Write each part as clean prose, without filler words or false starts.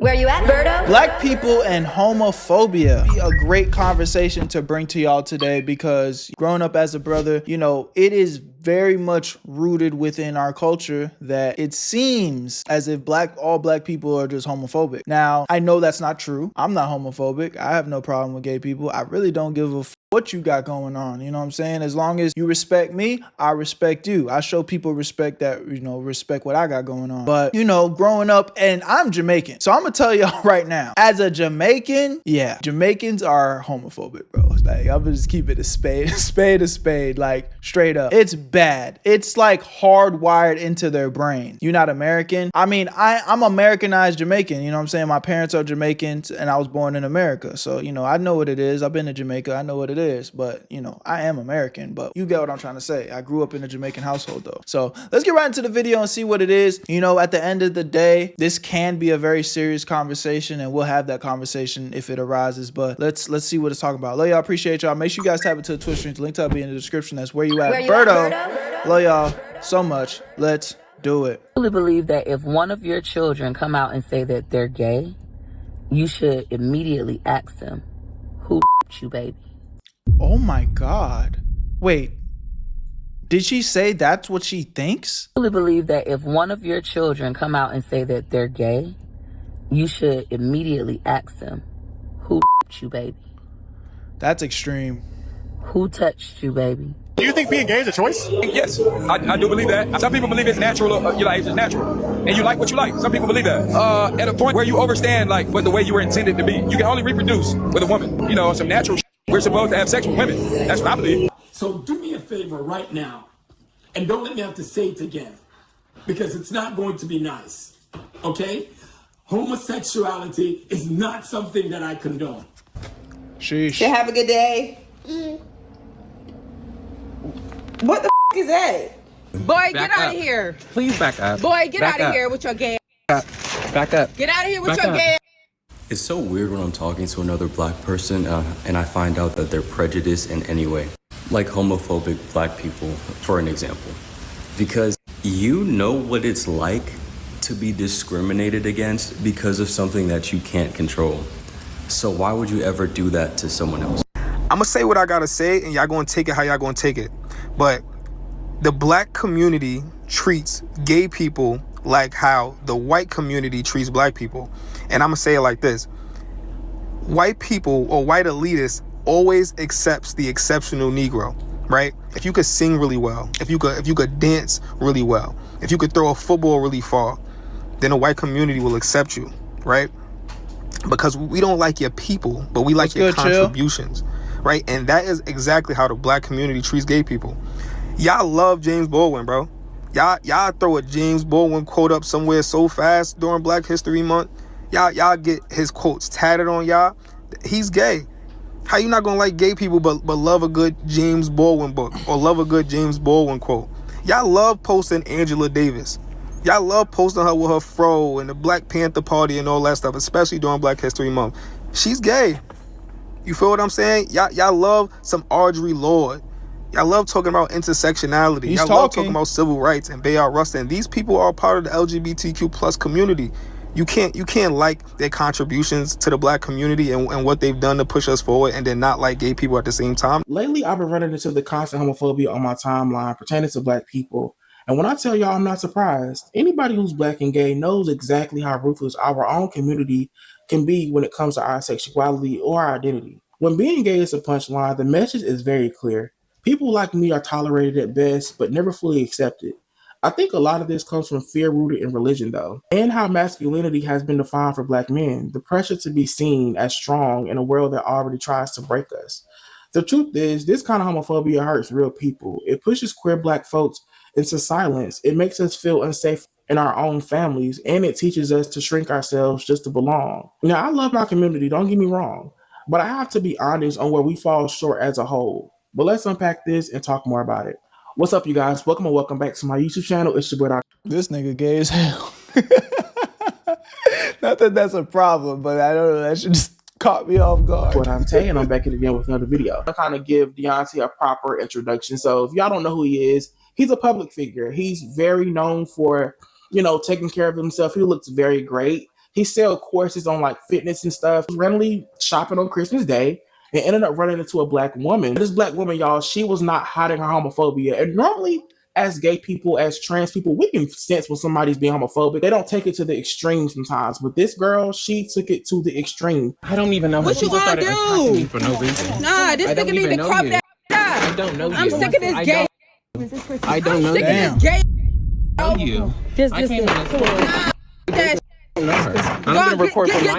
Where you at, Berto? Black people and homophobia. A great conversation to bring to y'all today because growing up as a brother, you know, it is very much rooted within our culture that it seems as if all black people are just homophobic. Now, I know that's not true. I'm not homophobic. I have no problem with gay people. I really don't give a what you got going on, you know what I'm saying? As long as you respect me, I respect you. I show people respect that, you know, respect what I got going on. But, you know, growing up, and I'm Jamaican, so I'm gonna tell y'all right now, as a Jamaican, yeah, Jamaicans are homophobic, bro. Like, I'm gonna just keep it a spade, like, straight up. It's bad. It's like hardwired into their brain. You're not American. I mean, I'm Americanized Jamaican, you know what I'm saying? My parents are Jamaicans, and I was born in America. So, you know, I know what it is. I've been to Jamaica. I know what it is, but you know, I am American, but you get what I'm trying to say. I grew up in a Jamaican household though. So let's get right into the video and see what it is. You know, at the end of the day, this can be a very serious conversation and we'll have that conversation if it arises, but let's see what it's talking about. Love y'all, appreciate y'all. Make sure you guys tap into the Twitch streams. Link to be in the description. That's where you at, Berto. Love y'all so much. Let's do it. I really believe that if one of your children come out and say that they're gay, you should immediately ask them, who you, baby? Oh my God. Wait, did she say that's what she thinks? I really believe that if one of your children come out and say that they're gay, you should immediately ask them, who you, baby? That's extreme. Who touched you, baby? Do you think being gay is a choice? Yes, I do believe that. Some people believe it's natural, it's just natural. And you like what you like. Some people believe that. At a point where you overstand, like, what the way you were intended to be. You can only reproduce with a woman. You know, some natural shit. We're supposed to have sex with women. That's what I believe. So do me a favor right now, and don't let me have to say it again, because it's not going to be nice, okay? Homosexuality is not something that I condone. Sheesh. Have a good day. What the is that? Boy, get out of here. Please back up. Boy, get out of here with your gay Back up. Get out of here with your gay. It's so weird when I'm talking to another black person and I find out that they're prejudiced in any way. Like homophobic black people, for an example. Because you know what it's like to be discriminated against because of something that you can't control. So why would you ever do that to someone else? I'm gonna say what I gotta say, and y'all gonna take it how y'all gonna take it. But the black community treats gay people like how the white community treats black people. And I'm gonna say it like this. White people or white elitists always accepts the exceptional Negro, right? If you could sing really well, if you could dance really well, if you could throw a football really far, then the white community will accept you, right? Because we don't like your people, but we like your contributions, right? And that is exactly how the black community treats gay people. Y'all love James Baldwin, bro. Y'all throw a James Baldwin quote up somewhere so fast during Black History Month. Y'all get his quotes tatted on y'all. He's gay. How you not gonna like gay people but love a good James Baldwin book or love a good James Baldwin quote? Y'all love posting Angela Davis. Y'all love posting her with her fro and the Black Panther Party and all that stuff, especially during Black History Month. She's gay. You feel what I'm saying? Y'all love some Audre Lorde. Y'all love talking about intersectionality. Y'all love talking about civil rights and Bayard Rustin. These people are part of the LGBTQ plus community. You can't like their contributions to the black community and what they've done to push us forward and then not like gay people at the same time. Lately, I've been running into the constant homophobia on my timeline pertaining to black people. And when I tell y'all I'm not surprised, anybody who's black and gay knows exactly how ruthless our own community can be when it comes to our sexuality or our identity. When being gay is a punchline, the message is very clear. People like me are tolerated at best, but never fully accepted. I think a lot of this comes from fear rooted in religion, though, and how masculinity has been defined for black men, the pressure to be seen as strong in a world that already tries to break us. The truth is, this kind of homophobia hurts real people. It pushes queer black folks into silence. It makes us feel unsafe in our own families, and it teaches us to shrink ourselves just to belong. Now, I love my community, don't get me wrong, but I have to be honest on where we fall short as a whole. But let's unpack this and talk more about it. What's up, you guys? Welcome back to my YouTube channel. It's your boy, Dr. This nigga gay as hell. Not that that's a problem, but I don't know. That should just caught me off guard. What I'm saying, I'm back again with another video. I kind of give Deontay a proper introduction. So if y'all don't know who he is, he's a public figure. He's very known for, you know, taking care of himself. He looks very great. He sell courses on like fitness and stuff. Randomly shopping on Christmas Day and ended up running into a black woman. This black woman, y'all, she was not hiding her homophobia. And normally, as gay people, as trans people, we can sense when somebody's being homophobic. They don't take it to the extreme sometimes. But this girl, she took it to the extreme. I don't even know What you gonna do? for no reason. Nah, this nigga need to crop that I up. don't know you. I'm sick of this gay. I don't know Sick you. of this gay. Know you. Just I came in this store. that. I don't know her. I'm going to report for my crew.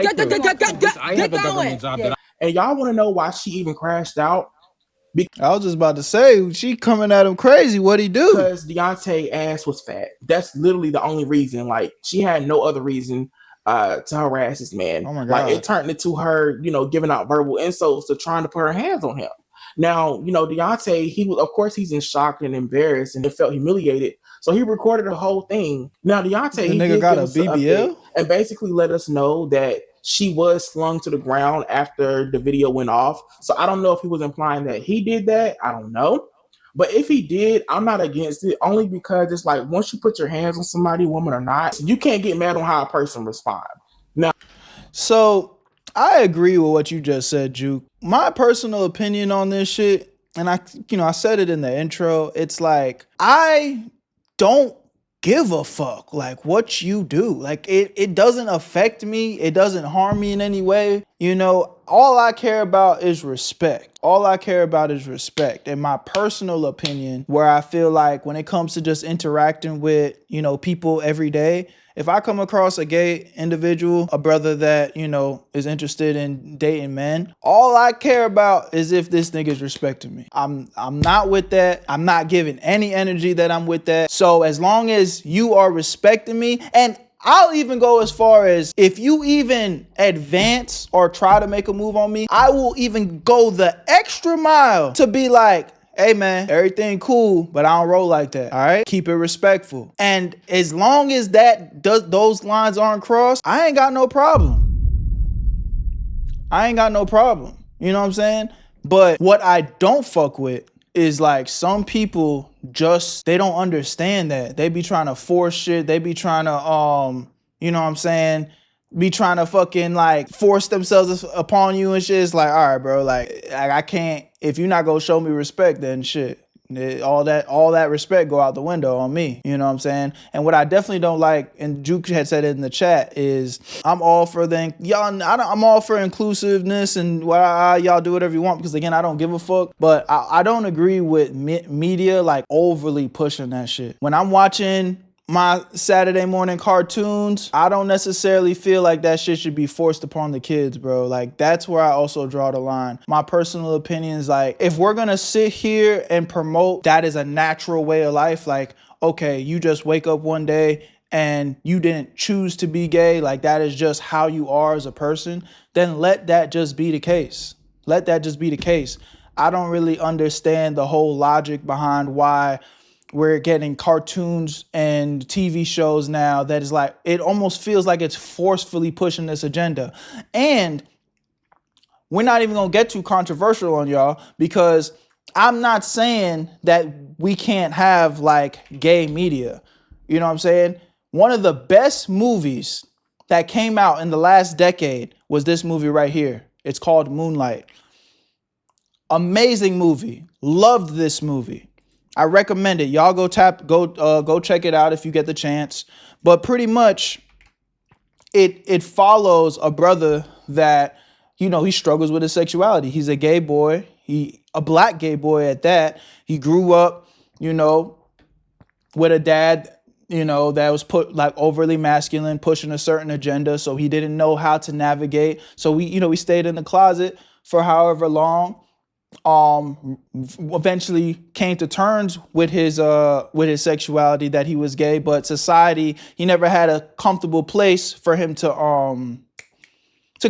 I have a government job that And y'all want to know why she even crashed out? I was just about to say, she coming at him crazy. What'd he do? Because Deontay's ass was fat. That's literally the only reason. Like, she had no other reason to harass this man. Oh my God. Like, it turned into her, giving out verbal insults to trying to put her hands on him. Now, Deontay, of course, he's in shock and embarrassed and felt humiliated. So he recorded the whole thing. Now, Deontay, The nigga got a BBL? And basically let us know that she was slung to the ground after the video went off. So I don't know if he was implying that he did that. I don't know. But if he did, I'm not against it, only because it's like once you put your hands on somebody, woman or not, you can't get mad on how a person responds. Now, So I agree with what you just said, Juke. My personal opinion on this shit, and I said it in the intro, it's like, I don't give a fuck like what you do. Like it doesn't affect me. It doesn't harm me in any way. All I care about is respect. All I care about is respect. In my personal opinion, where I feel like when it comes to just interacting with, people every day, if I come across a gay individual, a brother that, is interested in dating men, all I care about is if this nigga is respecting me. I'm not with that. I'm not giving any energy that I'm with that. So as long as you are respecting me, and I'll even go as far as if you even advance or try to make a move on me, I will even go the extra mile to be like, hey man, everything cool, but I don't roll like that. All right, keep it respectful. And as long as those lines aren't crossed, I ain't got no problem. You know what I'm saying? But what I don't fuck with is like some people they don't understand that. They be trying to force shit. They be trying to you know what I'm saying? Be trying to fucking like force themselves upon you and shit. It's like, all right, bro, like I can't, if you're not gonna show me respect, then shit. All that respect go out the window on me. You know what I'm saying? And what I definitely don't like, and Juke had said it in the chat, is I'm all for I'm all for inclusiveness and y'all do whatever you want, because again, I don't give a fuck. But I don't agree with media like overly pushing that shit. When I'm watching my Saturday morning cartoons, I don't necessarily feel like that shit should be forced upon the kids, bro. Like, that's where I also draw the line. My personal opinion is like, if we're gonna sit here and promote that is a natural way of life, like, okay, you just wake up one day and you didn't choose to be gay, like that is just how you are as a person, then let that just be the case. I don't really understand the whole logic behind why we're getting cartoons and TV shows now that is like, it almost feels like it's forcefully pushing this agenda. And we're not even gonna get too controversial on y'all, because I'm not saying that we can't have like gay media. You know what I'm saying? One of the best movies that came out in the last decade was this movie right here. It's called Moonlight. Amazing movie. Loved this movie. I recommend it. Y'all go check it out if you get the chance. But pretty much it follows a brother that, he struggles with his sexuality. He's a gay boy. A black gay boy at that. He grew up, with a dad, that was put like overly masculine, pushing a certain agenda. So he didn't know how to navigate. So we stayed in the closet for however long. Eventually came to terms with his sexuality, that he was gay, but society, he never had a comfortable place for him to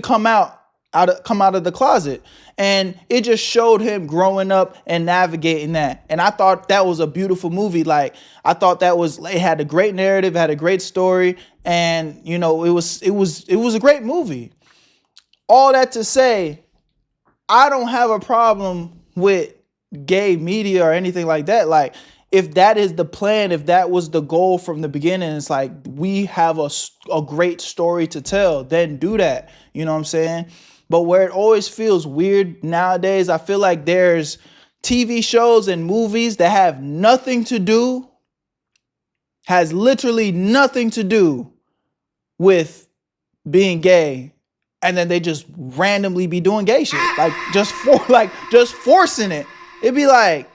come out of the closet. And it just showed him growing up and navigating that. And I thought that was a beautiful movie. Like, I thought it had a great narrative, had a great story, and it was a great movie. All that to say, I don't have a problem with gay media or anything like that. Like, if that is the plan, if that was the goal from the beginning, it's like we have a great story to tell, then do that. You know what I'm saying? But where it always feels weird nowadays, I feel like there's TV shows and movies that have nothing to do, has literally nothing to do with being gay, and then they just randomly be doing gay shit, like just forcing it. It'd be like,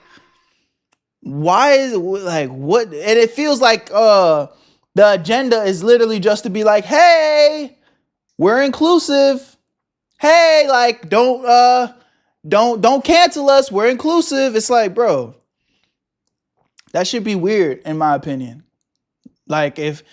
why is it like what? And it feels like the agenda is literally just to be like, hey, we're inclusive. Hey, like don't cancel us. We're inclusive. It's like, bro, that should be weird in my opinion. Like it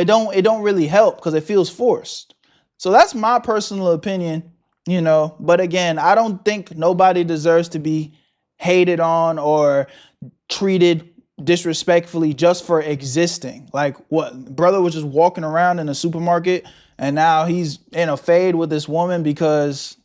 don't really help because it feels forced. So that's my personal opinion, you know. But again, I don't think nobody deserves to be hated on or treated disrespectfully just for existing. Like what, brother was just walking around in a supermarket and now he's in a fade with this woman because,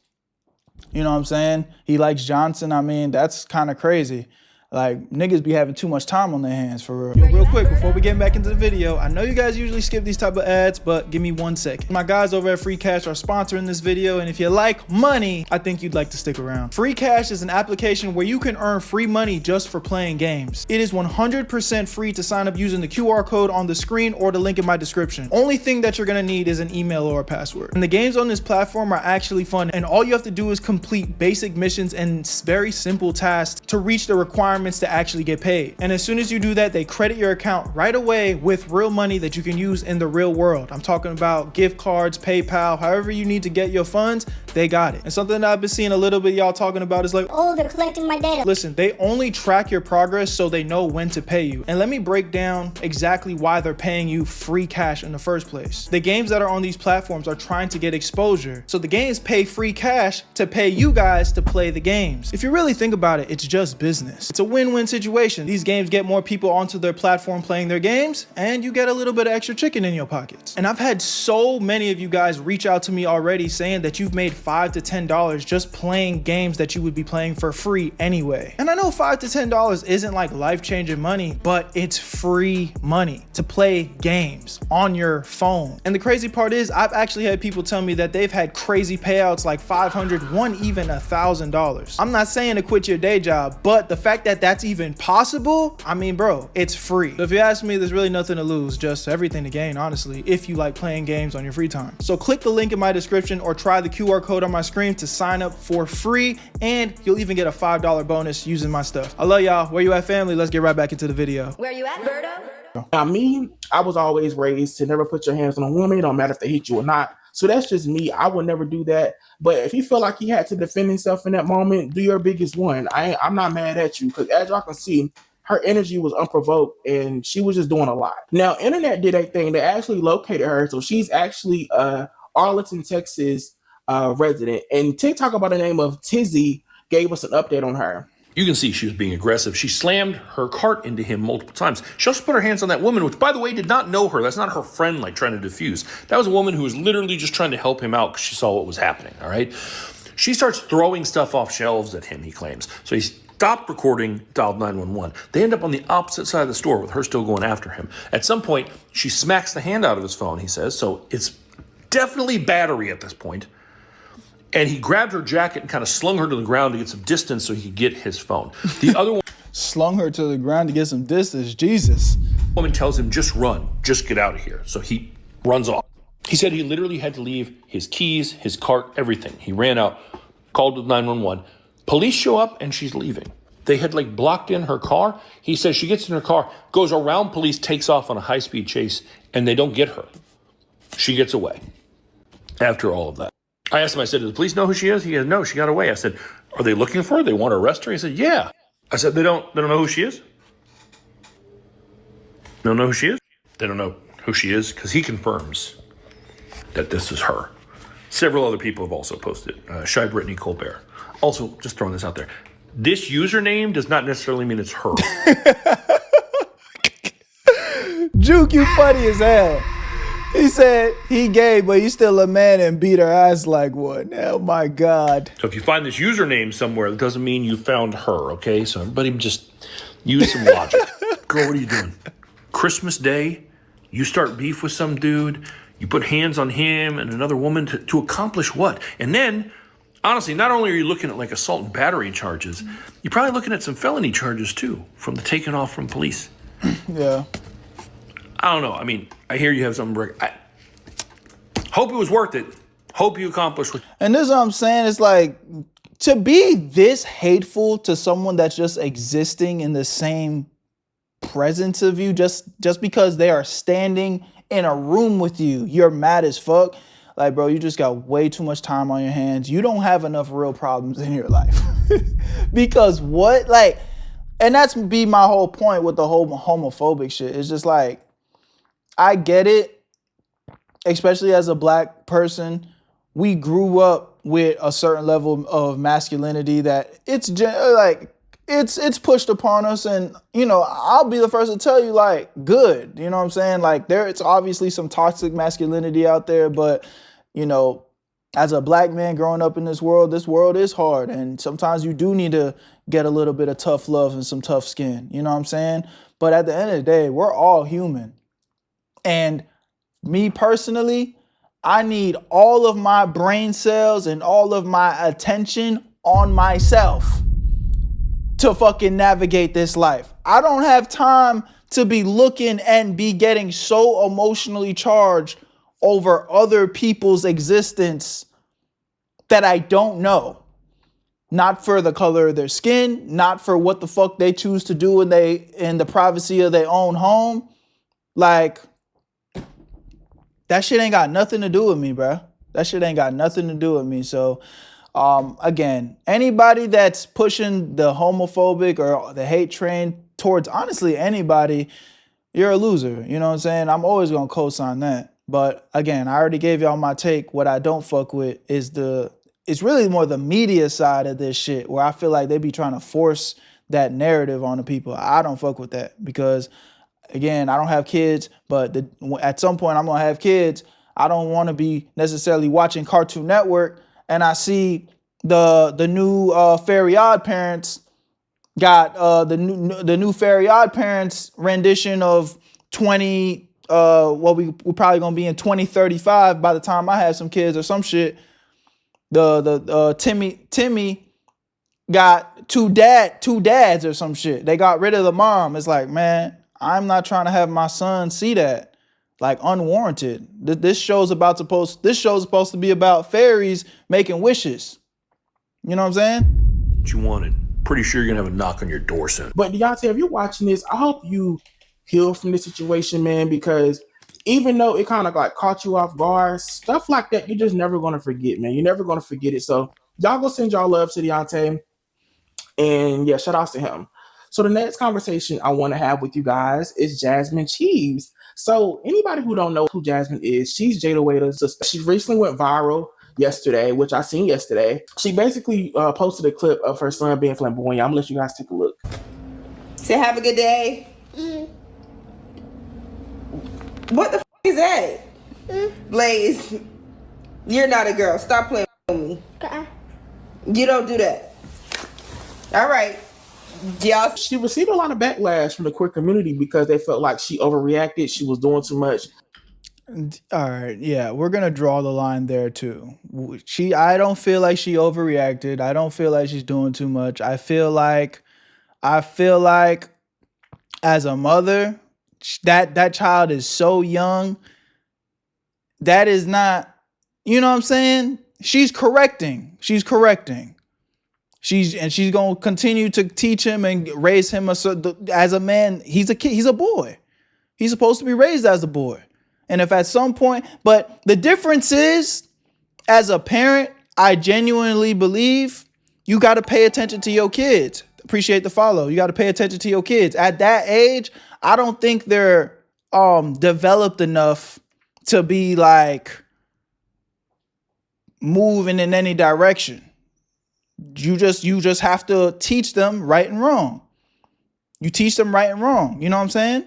you know what I'm saying, he likes Johnson. I mean, that's kind of crazy. Like, niggas be having too much time on their hands, for real. Yo, real quick, before we get back into the video, I know you guys usually skip these type of ads, but give me 1 second. My guys over at Free Cash are sponsoring this video, and if you like money, I think you'd like to stick around. Free Cash is an application where you can earn free money just for playing games. It is 100% free to sign up using the QR code on the screen or the link in my description. Only thing that you're gonna need is an email or a password. And the games on this platform are actually fun, and all you have to do is complete basic missions and very simple tasks to reach the requirements to actually get paid. And as soon as you do that, they credit your account right away with real money that you can use in the real world. I'm talking about gift cards, PayPal, however you need to get your funds, they got it. And something that I've been seeing a little bit y'all talking about is like, oh, they're collecting my data. Listen, they only track your progress so they know when to pay you. And let me break down exactly why they're paying you free cash in the first place. The games that are on these platforms are trying to get exposure. So the games pay free cash to pay you guys to play the games. If you really think about it, it's just business. It's a win-win situation. These games get more people onto their platform playing their games, and you get a little bit of extra chicken in your pockets. And I've had so many of you guys reach out to me already saying that you've made $5 to $10 just playing games that you would be playing for free anyway. And I know $5 to $10 isn't like life-changing money, but it's free money to play games on your phone. And the crazy part is, I've actually had people tell me that they've had crazy payouts like $500, one even $1,000. I'm not saying to quit your day job, but the fact that that's even possible, I mean, bro, it's free. So if you ask me, there's really nothing to lose, just everything to gain, honestly, if you like playing games on your free time. So click the link in my description or try the QR code on my screen to sign up for free, and you'll even get a $5 bonus using my stuff. I love y'all. Where you at, family? Let's get right back into the video. Where you at, Berto? Now, me, I was always raised to never put your hands on a woman. It don't matter if they hit you or not. So that's just me. I would never do that. But if you feel like he had to defend himself in that moment, do your biggest one. I'm not mad at you, because as y'all can see, her energy was unprovoked and she was just doing a lot. Now, internet did a thing. They actually located her. So she's actually Arlington, Texas resident. And TikTok by the name of Tizzy gave us an update on her. You can see she was being aggressive. She slammed her cart into him multiple times. She also put her hands on that woman, which, by the way, did not know her. That's not her friend, like, trying to diffuse. That was a woman who was literally just trying to help him out because she saw what was happening, all right? She starts throwing stuff off shelves at him, he claims. So he stopped recording, dialed 911. They end up on the opposite side of the store with her still going after him. At some point, she smacks the hand out of his phone, he says. So it's definitely battery at this point. And he grabbed her jacket and kind of slung her to the ground to get some distance so he could get his phone. The other one slung her to the ground to get some distance. Jesus. Woman tells him, just run, just get out of here. So he runs off. He said he literally had to leave his keys, his cart, everything. He ran out, called 911. Police show up and she's leaving. They had like blocked in her car. He says she gets in her car, goes around police, takes off on a high-speed chase, and they don't get her. She gets away after all of that. I asked him, I said, do the police know who she is? He goes, no, she got away. I said, are they looking for her? They want to arrest her? He said, yeah. I said, they don't know who she is? They don't know who she is? They don't know who she is because he confirms that this is her. Several other people have also posted. Shy Brittany Colbert. Also, just throwing this out there. This username does not necessarily mean it's her. Juke, you funny as hell. He said he gay, but he's still a man and beat her ass like what? Oh my God. So if you find this username somewhere, that doesn't mean you found her, okay? So everybody just Use some logic. Girl, what are you doing? Christmas Day, you start beef with some dude, you put hands on him and another woman to accomplish what? And then, honestly, not only are you looking at like assault and battery charges, you're probably looking at some felony charges too from the taking off from police. Yeah. I don't know. I mean, I hear you have something. I hope it was worth it. Hope you accomplished what. And this is what I'm saying. It's like, to be this hateful to someone that's just existing in the same presence of you, just because they are standing in a room with you, you're mad as fuck. Like, bro, you just got way too much time on your hands. You don't have enough real problems in your life. Because what? Like, and that's be my whole point with the whole homophobic shit. It's just like, I get it, especially as a black person. We grew up with a certain level of masculinity that it's like, it's pushed upon us. And, you know, I'll be the first to tell you, like, good. You know what I'm saying? Like, it's obviously some toxic masculinity out there, but, you know, as a black man growing up in this world is hard. And sometimes you do need to get a little bit of tough love and some tough skin. You know what I'm saying? But at the end of the day, we're all human. And me personally, I need all of my brain cells and all of my attention on myself to fucking navigate this life. I don't have time to be looking and be getting so emotionally charged over other people's existence that I don't know. Not for the color of their skin, not for what the fuck they choose to do in the privacy of their own home. Like, that shit ain't got nothing to do with me, bro. That shit ain't got nothing to do with me. So, again, anybody that's pushing the homophobic or the hate train towards honestly anybody, you're a loser. You know what I'm saying? I'm always gonna co-sign that. But again, I already gave y'all my take. What I don't fuck with is it's really more the media side of this shit, where I feel like they be trying to force that narrative on the people. I don't fuck with that because, again, I don't have kids, but at some point I'm gonna have kids. I don't want to be necessarily watching Cartoon Network and I see the new Fairy Odd Parents got the new Fairy Odd Parents rendition of 20. We're probably gonna be in 2035 by the time I have some kids or some shit. The Timmy got two dads or some shit. They got rid of the mom. It's like, man, I'm not trying to have my son see that, like, unwarranted. This show's supposed to be about fairies making wishes. You know what I'm saying? What you wanted. Pretty sure you're gonna have a knock on your door soon. But Deontay, if you're watching this, I hope you heal from this situation, man, because even though it kind of like caught you off guard, stuff like that, you're just never going to forget, man. You're never going to forget it. So y'all go send y'all love to Deontay. And yeah, shout outs to him. So the next conversation I want to have with you guys is Jasmine Cheese. So anybody who don't know who Jasmine is, she's Jada Waiter's sister. She recently went viral yesterday, which I seen yesterday. She basically posted a clip of her son being flamboyant. I'm going to let you guys take a look. Say have a good day. What the is that? Blaze, you're not a girl. Stop playing with me. You don't do that. All right. Y'all. She received a lot of backlash from the queer community because they felt like she overreacted. She was doing too much. All right, yeah, we're gonna draw the line there too. I don't feel like she overreacted. I don't feel like she's doing too much. I feel like as a mother, that child is so young. That is not, you know what I'm saying? She's correcting. She's going to continue to teach him and raise him as a man. He's a kid. He's a boy. He's supposed to be raised as a boy. And if at some point, but the difference is, as a parent, I genuinely believe you got to pay attention to your kids. Appreciate the follow. You got to pay attention to your kids. At that age, I don't think they're developed enough to be like moving in any direction. You just have to teach them right and wrong. You teach them right and wrong. You know what I'm saying?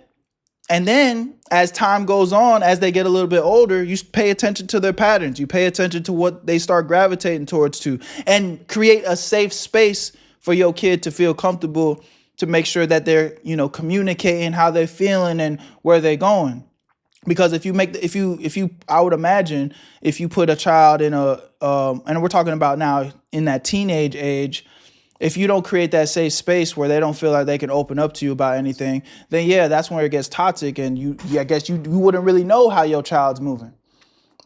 And then as time goes on, as they get a little bit older, you pay attention to their patterns. You pay attention to what they start gravitating towards and create a safe space for your kid to feel comfortable to make sure that they're, communicating how they're feeling and where they're going. Because if you I would imagine if you put a child in and we're talking about now in that teenage age, if you don't create that safe space where they don't feel like they can open up to you about anything, then yeah, that's where it gets toxic, and I guess you wouldn't really know how your child's moving.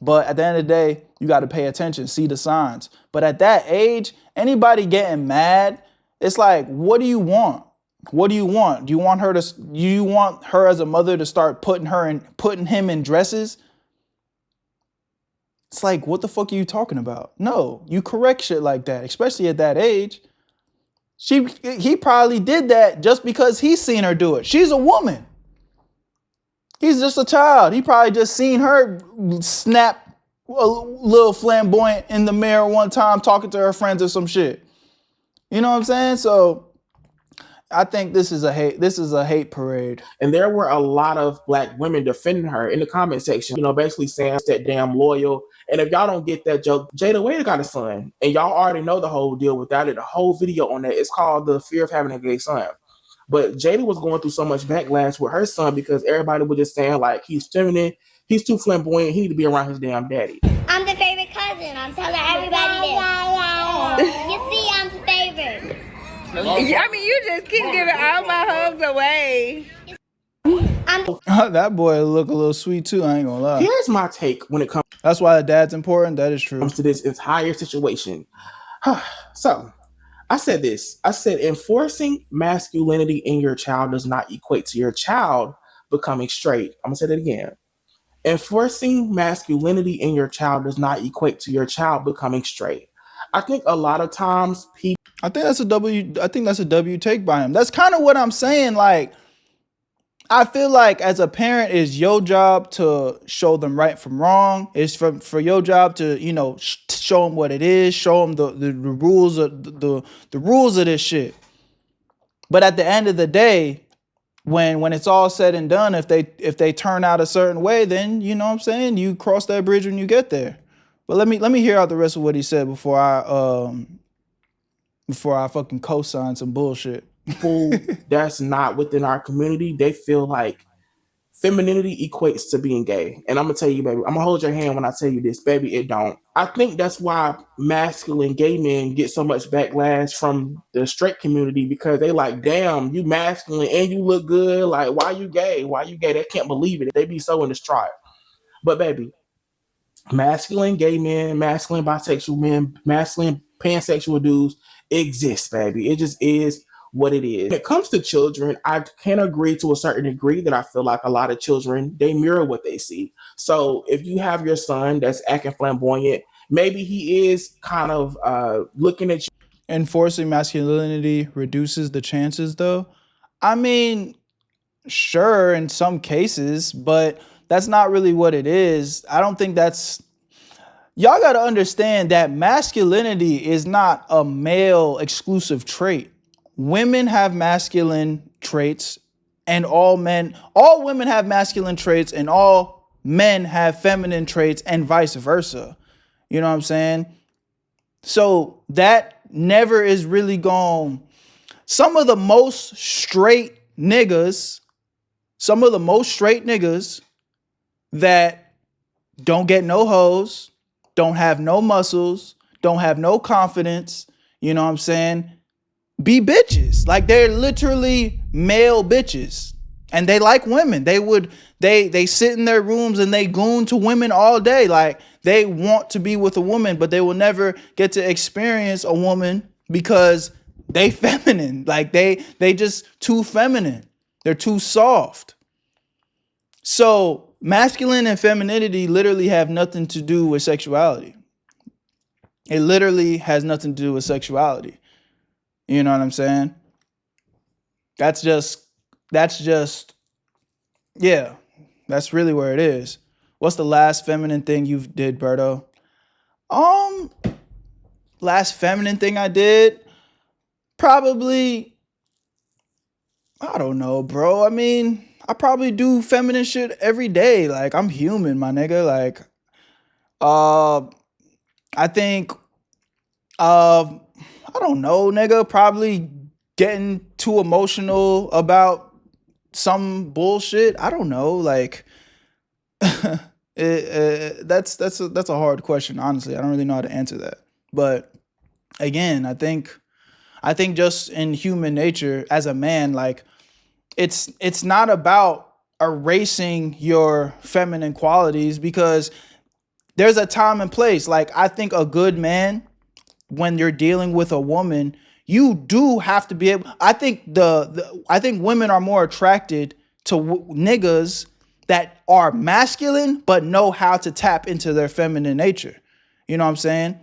But at the end of the day, you got to pay attention, see the signs. But at that age, anybody getting mad, it's like, what do you want? What do you want? Do you want her as a mother to start putting him in dresses? It's like, what the fuck are you talking about? No, you correct shit like that, especially at that age. He probably did that just because he's seen her do it. She's a woman. He's just a child. He probably just seen her snap a little flamboyant in the mirror one time talking to her friends or some shit. You know what I'm saying? So I think this is a hate parade. And there were a lot of black women defending her in the comment section, basically saying that damn loyal. And if y'all don't get that joke, Jada Waiter got a son. And y'all already know the whole deal without it. The whole video on that is called The Fear of Having a Gay Son. But Jada was going through so much backlash with her son because everybody was just saying, like, he's feminine, he's too flamboyant, he need to be around his damn daddy. I'm the favorite cousin. I'm telling everybody this. You see, I'm the favorite. I mean, you just keep giving all my hugs away. That boy look a little sweet too, I ain't gonna lie. Here's my take when it comes. That's why the dad's important. That is true. Comes to this entire situation. So, I said this. I said enforcing masculinity in your child does not equate to your child becoming straight. I'm gonna say that again. Enforcing masculinity in your child does not equate to your child becoming straight. I think a lot of times people. I think that's a W take by him. That's kind of what I'm saying. Like, I feel like as a parent, it's your job to show them right from wrong. It's for your job to, show them what it is, show them the rules of the rules of this shit. But at the end of the day, when it's all said and done, if they turn out a certain way, then you know what I'm saying, you cross that bridge when you get there. But let me hear out the rest of what he said before I fucking co-sign some bullshit. People that's not within our community, they feel like femininity equates to being gay. And I'm gonna tell you, baby, I'm gonna hold your hand when I tell you this, baby, it don't. I think that's why masculine gay men get so much backlash from the straight community, because they like, damn, you masculine and you look good. Like, why you gay? Why you gay? They can't believe it. They be so in distraught. But baby, masculine gay men, masculine bisexual men, masculine pansexual dudes exist, baby. It just is what it is. When it comes to children, I can agree to a certain degree that I feel like a lot of children, they mirror what they see. So if you have your son that's acting flamboyant, maybe he is kind of looking at you. Enforcing masculinity reduces the chances, though. I mean, sure, in some cases, but that's not really what it is. I don't think that's... Y'all got to understand that masculinity is not a male exclusive trait. Women have masculine traits, and all women have masculine traits, and all men have feminine traits, and vice versa. You know what I'm saying? So that never is really gone. Some of the most straight niggas that don't get no hoes, don't have no muscles, don't have no confidence, you know what I'm saying, be bitches. Like, they're literally male bitches. And they like women. They sit in their rooms and they goon to women all day. Like, they want to be with a woman, but they will never get to experience a woman because they feminine. Like, they just too feminine. They're too soft. So masculine and femininity literally have nothing to do with sexuality. It literally has nothing to do with sexuality. You know what I'm saying? That's really where it is. What's the last feminine thing you did, Berto? Last feminine thing I did? Probably, I don't know, bro. I mean, I probably do feminine shit every day. Like, I'm human, my nigga. Like, I think, I don't know, nigga, probably getting too emotional about some bullshit. I don't know. Like, that's a hard question. Honestly, I don't really know how to answer that. But again, I think just in human nature as a man, like it's not about erasing your feminine qualities, because there's a time and place. Like, I think a good man, when you're dealing with a woman, you do have to be able. I think I think women are more attracted to niggas that are masculine but know how to tap into their feminine nature. You know what I'm saying?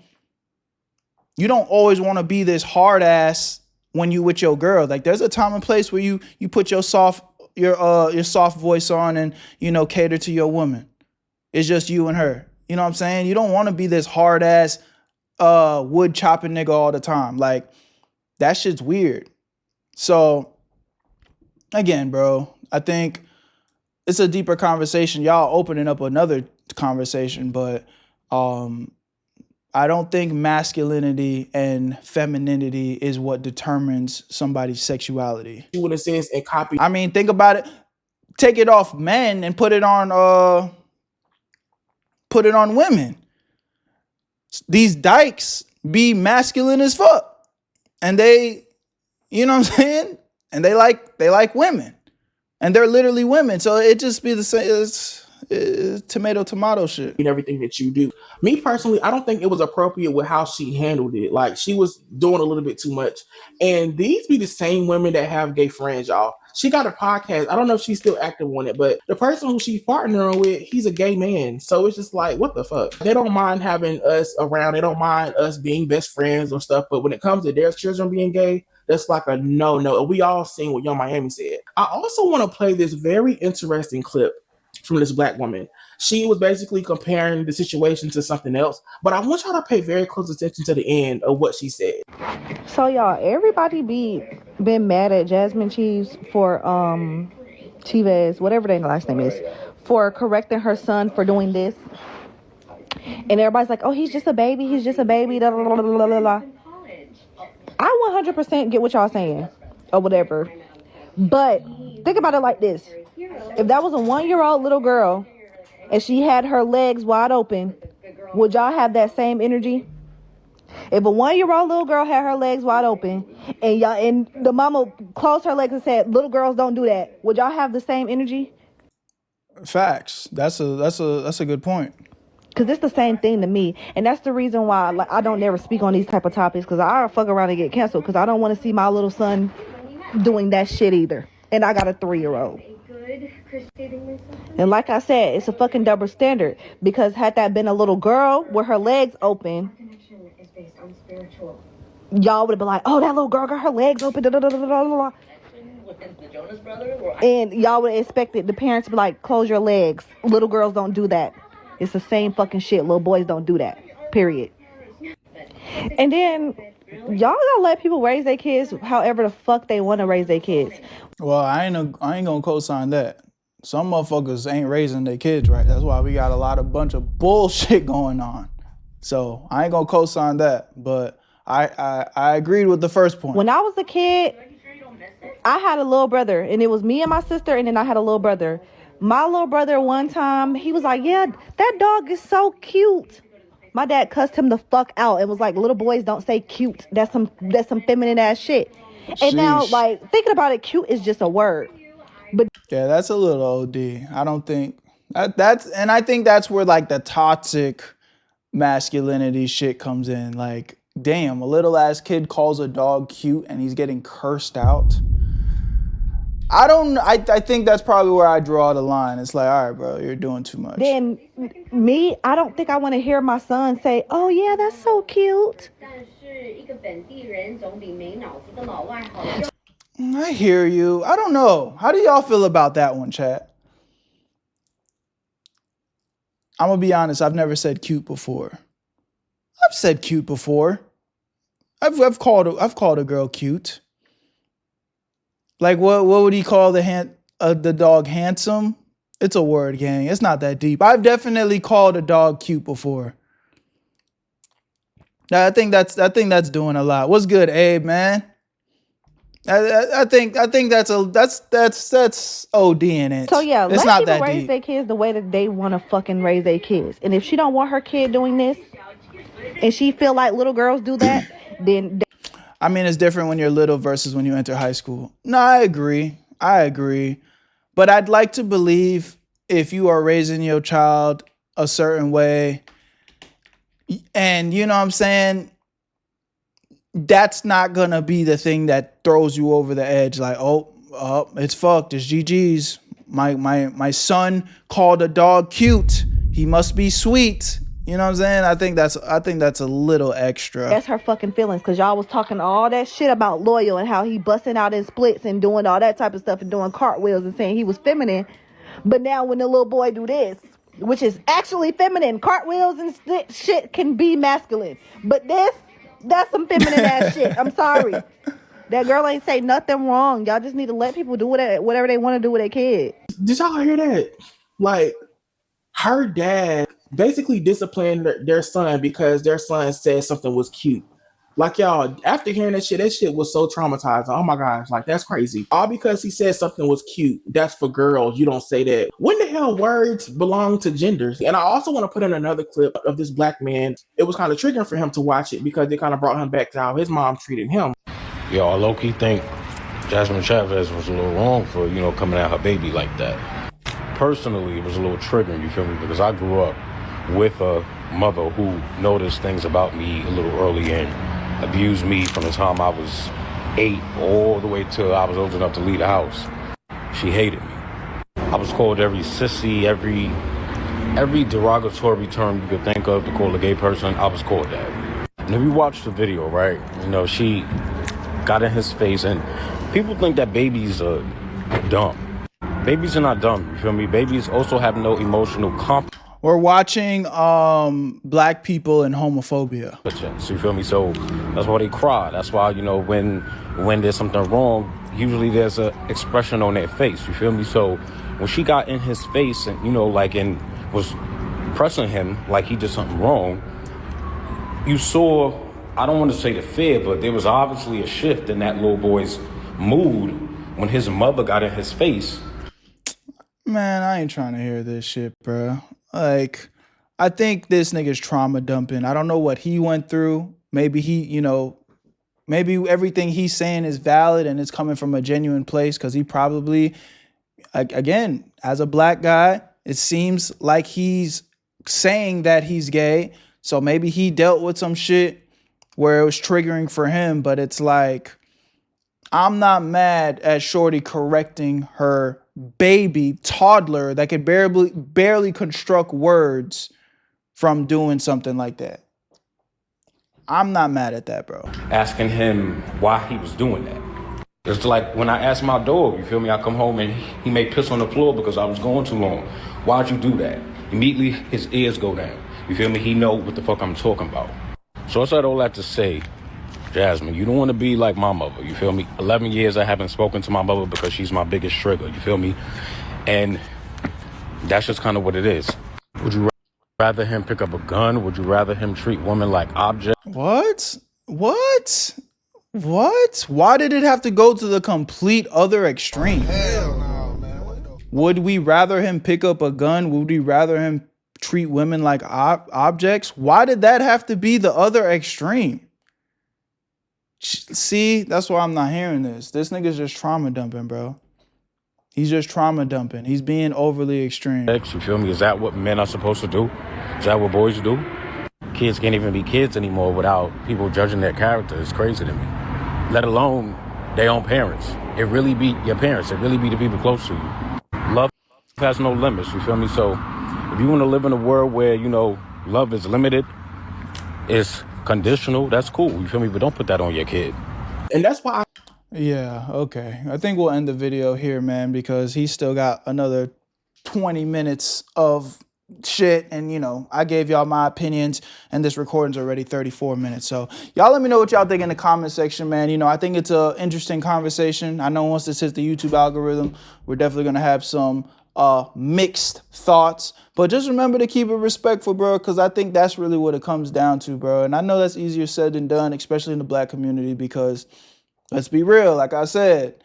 You don't always want to be this hard ass when you with your girl. Like, there's a time and place where you put your soft voice on and, you know, cater to your woman. It's just you and her. You know what I'm saying? You don't want to be this hard ass wood chopping nigga all the time. Like, that shit's weird. So again, bro, I think it's a deeper conversation. Y'all opening up another conversation, but I don't think masculinity and femininity is what determines somebody's sexuality. You in a sense and copy. I mean, think about it. Take it off men and put it on women. These dykes be masculine as fuck. And they, you know what I'm saying? And they like women. And they're literally women. So it just be the same. It's tomato shit. And everything that you do. Me personally, I don't think it was appropriate with how she handled it. Like, she was doing a little bit too much. And these be the same women that have gay friends, y'all. She got a podcast. I don't know if she's still active on it, but the person who she's partnering with, he's a gay man. So it's just like, what the fuck? They don't mind having us around. They don't mind us being best friends or stuff. But when it comes to their children being gay, that's like a no. We all seen what Young Miami said. I also want to play this very interesting clip from this black woman. She was basically comparing the situation to something else, but I want y'all to pay very close attention to the end of what she said. So y'all, everybody been mad at Jasmine Cheese for Chivas, whatever their last name is, for correcting her son for doing this. And everybody's like, oh, he's just a baby, da, da, da, da, da, da. I 100% get what y'all saying or whatever. But think about it like this. If that was a 1-year-old little girl and she had her legs wide open, would y'all have that same energy? If a 1-year-old little girl had her legs wide open and the mama closed her legs and said, little girls don't do that, would y'all have the same energy? Facts. That's a good point. Because it's the same thing to me. And that's the reason why I don't never speak on these type of topics, because I fuck around and get canceled, because I don't want to see my little son doing that shit either. And I got a 3-year-old. And like I said, it's a fucking double standard, because had that been a little girl with her legs open, y'all would have been like, oh, that little girl got her legs open, da, da, da, da, da, da. And y'all would have expected the parents to be like, close your legs. Little girls don't do that. It's the same fucking shit. Little boys don't do that. Period. And then y'all gotta let people raise their kids however the fuck they want to raise their kids. Well, I ain't gonna co-sign that. Some motherfuckers ain't raising their kids right. That's why we got a bunch of bullshit going on. So I ain't gonna co-sign that. But I agreed with the first point. When I was a kid, I had a little brother, and it was me and my sister, and then I had a little brother. My little brother, one time, he was like, yeah, that dog is so cute. My dad cussed him the fuck out and was like, little boys don't say cute. That's some feminine ass shit. And now, like, thinking about it, cute is just a word. But yeah, that's a little OD. I don't think and I think that's where like the toxic masculinity shit comes in. Like, damn, a little ass kid calls a dog cute and he's getting cursed out. I think that's probably where I draw the line. It's like, all right, bro, you're doing too much. Then me, I don't think I want to hear my son say, oh yeah, that's so cute. I hear you. I don't know. How do y'all feel about that one, chat? I'm gonna be honest, I've never said cute before. I've said cute before. I've called a girl cute. Like, what would he call the dog? Handsome? It's a word, gang. It's not that deep. I've definitely called a dog cute before. I think that's doing a lot. What's good, Abe, man? I think that's OD in it. So yeah, It's let not people that raise deep. their kids the way that they want to fucking raise their kids. And if she don't want her kid doing this, and she feel like little girls do that, then I mean, it's different when you're little versus when you enter high school. No, I agree. But I'd like to believe if you are raising your child a certain way, and you know what I'm saying, that's not gonna be the thing that throws you over the edge. Like, oh, it's fucked. It's GG's. My son called a dog cute. He must be sweet. You know what I'm saying? I think that's a little extra. that's her fucking feelings, because y'all was talking all that shit about Loyal and how he busting out in splits and doing all that type of stuff and doing cartwheels and saying he was feminine. But now when the little boy do this, which is actually feminine, cartwheels and shit can be masculine. But that's some feminine ass shit. I'm sorry. That girl ain't say nothing wrong. Y'all just need to let people do whatever they want to do with their kids. Did y'all hear that? Like, her dad basically disciplined their son because their son said something was cute. Like, y'all, after hearing that shit was so traumatizing. Oh my gosh, like, that's crazy. All because he said something was cute. That's for girls. You don't say that. When the hell words belong to genders? And I also want to put in another clip of this black man. It was kind of triggering for him to watch it because it kind of brought him back to how his mom treated him. Yo, I low-key think Jasmine Chavez was a little wrong for, coming at her baby like that. Personally, it was a little triggering, you feel me? Because I grew up with a mother who noticed things about me a little early and abused me from the time I was 8 all the way till I was old enough to leave the house. She hated me. I was called every sissy, every derogatory term you could think of to call a gay person, I was called that. And if you watch the video, right, she got in his face, and people think that babies are dumb. Babies are not dumb, you feel me? Babies also have no emotional competence. We're watching black people and homophobia. You feel me? So that's why they cry. That's why, when there's something wrong, usually there's an expression on their face, you feel me? So when she got in his face and, and was pressing him like he did something wrong, you saw, I don't want to say the fear, but there was obviously a shift in that little boy's mood when his mother got in his face. Man, I ain't trying to hear this shit, bro. Like, I think this nigga's trauma dumping. I don't know what he went through. Maybe maybe everything he's saying is valid and it's coming from a genuine place, because he probably, again, as a black guy, it seems like he's saying that he's gay. So maybe he dealt with some shit where it was triggering for him, but it's like, I'm not mad at Shorty correcting her baby toddler that could barely construct words from doing something like that. I'm not mad at that, bro. Asking him why he was doing that. It's like when I asked my dog, you feel me? I come home and he may piss on the floor because I was going too long. Why'd you do that? Immediately his ears go down. You feel me? He know what the fuck I'm talking about. So I said all that to say, Jasmine, you don't want to be like my mother, you feel me? 11 years I haven't spoken to my mother because she's my biggest trigger, you feel me? And that's just kind of what it is. Would you rather him pick up a gun? Would you rather him treat women like objects? What? Why did it have to go to the complete other extreme? Hell no, man. Would we rather him pick up a gun? Would we rather him treat women like objects? Why did that have to be the other extreme? See, that's why I'm not hearing this. This nigga's just trauma dumping, bro. He's just trauma dumping. He's being overly extreme. You feel me? Is that what men are supposed to do? Is that what boys do? Kids can't even be kids anymore without people judging their character. It's crazy to me. Let alone their own parents. It really be your parents. It really be the people close to you. Love has no limits, you feel me? So if you want to live in a world where, love is limited, it's conditional, that's cool, you feel me? But don't put that on your kid. And that's why Yeah, okay. I think we'll end the video here, man, because he's still got another 20 minutes of shit. And, I gave y'all my opinions, and this recording's already 34 minutes. So y'all let me know what y'all think in the comment section, man. I think it's an interesting conversation. I know once this hits the YouTube algorithm, we're definitely going to have some mixed thoughts, but just remember to keep it respectful, bro, because I think that's really what it comes down to, bro. And I know that's easier said than done, especially in the black community, because Let's be real. Like I said,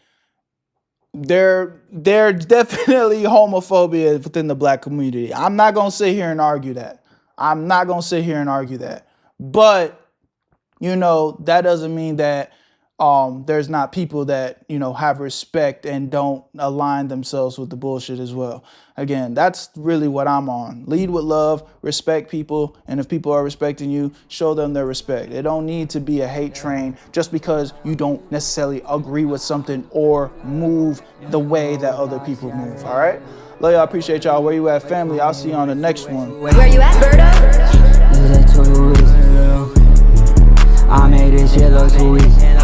there's definitely homophobia within the black community. I'm not going to sit here and argue that. But, you know, that doesn't mean that there's not people that, you know, have respect and don't align themselves with the bullshit as well. Again, that's really what I'm on. Lead with love, respect people, and if people are respecting you, show them their respect. It don't need to be a hate train just because you don't necessarily agree with something or move the way that other people move, all right? Love y'all, appreciate y'all. Where you at, family? I'll see you on the next one. Where you at, Berto? I made this shit look too easy.